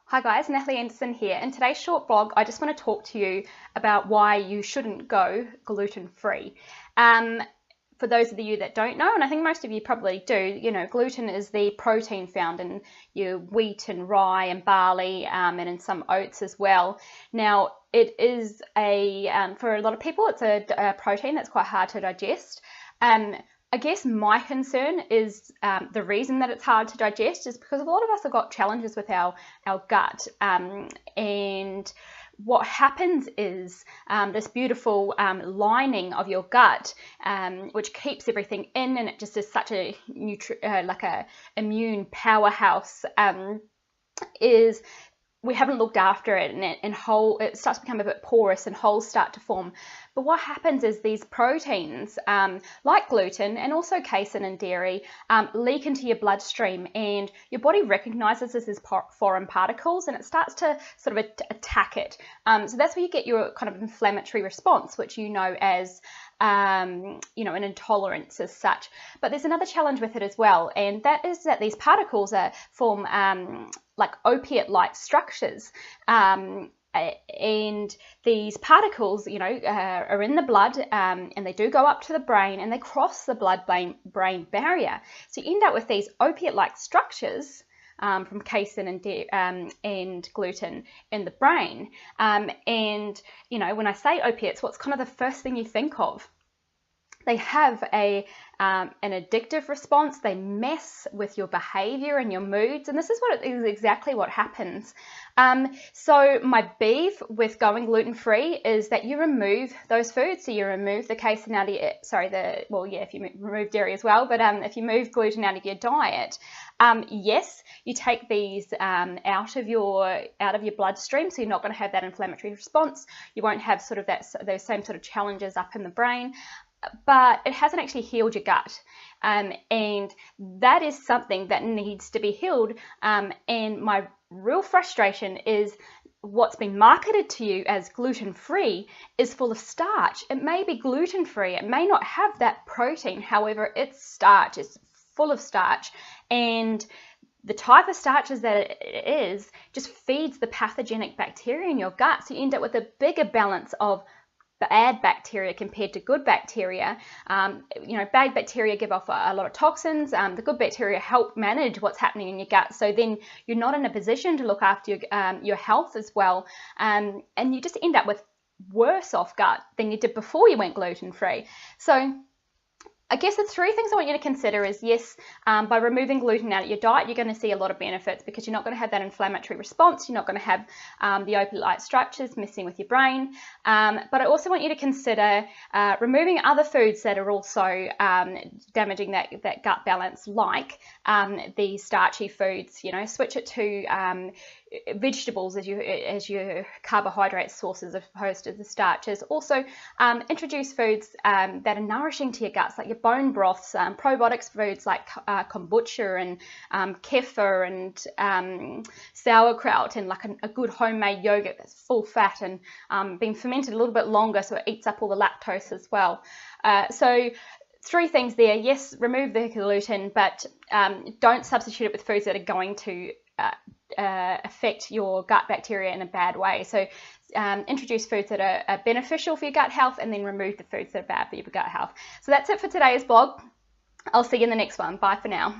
Hi guys, Natalie Anderson here. In today's short blog, I just want to talk to you about why you shouldn't go gluten-free. For those of you that don't know, and I think most of you probably do, gluten is the protein found in your wheat and rye and barley and in some oats as well. Now, it is for a lot of people, it's a protein that's quite hard to digest. I guess my concern is the reason that it's hard to digest is because a lot of us have got challenges with our gut, and what happens is this beautiful lining of your gut, which keeps everything in, and it just is such a like a immune powerhouse, is we haven't looked after it, and it starts to become a bit porous and holes start to form. But what happens is these proteins, like gluten and also casein and dairy, leak into your bloodstream, and your body recognizes this as foreign particles, and it starts to sort of attack it. So that's where you get your kind of inflammatory response, which you know as an intolerance as such. But there's another challenge with it as well, and that is that these particles form like opiate-like structures. And these particles, are in the blood, and they do go up to the brain, and they cross the blood-brain barrier. So you end up with these opiate-like structures from casein and gluten in the brain. And when I say opiates, what's kind of the first thing you think of? They have an addictive response. They mess with your behavior and your moods, and this is exactly what happens. So my beef with going gluten-free is that you remove those foods. So you remove the casein out of if you remove dairy as well, but if you move gluten out of your diet, yes, you take these out of your bloodstream, so you're not going to have that inflammatory response. You won't have sort of those same sort of challenges up in the brain. But it hasn't actually healed your gut, and that is something that needs to be healed. And my real frustration is what's been marketed to you as gluten-free is full of starch. It may be gluten-free, it may not have that protein, however, it's starch, it's full of starch, and the type of starches that it is just feeds the pathogenic bacteria in your gut, so you end up with a bigger balance of bad bacteria compared to good bacteria. Bad bacteria give off a lot of toxins. The good bacteria help manage what's happening in your gut. So then you're not in a position to look after your health as well. And you just end up with worse off gut than you did before you went gluten-free. So I guess the three things I want you to consider is, yes, by removing gluten out of your diet, you're going to see a lot of benefits because you're not going to have that inflammatory response. You're not going to have the opiate-like structures messing with your brain. But I also want you to consider removing other foods that are also damaging that gut balance, like the starchy foods. Switch it to vegetables as your carbohydrate sources as opposed to the starches. Also, introduce foods that are nourishing to your guts, like your bone broths, probiotics foods like kombucha and kefir and sauerkraut, and like a good homemade yogurt that's full fat and been fermented a little bit longer, so it eats up all the lactose as well. So three things there. Yes, remove the gluten, but don't substitute it with foods that are going to affect your gut bacteria in a bad way. So introduce foods that are beneficial for your gut health, and then remove the foods that are bad for your gut health. So that's it for today's blog. I'll see you in the next one. Bye for now.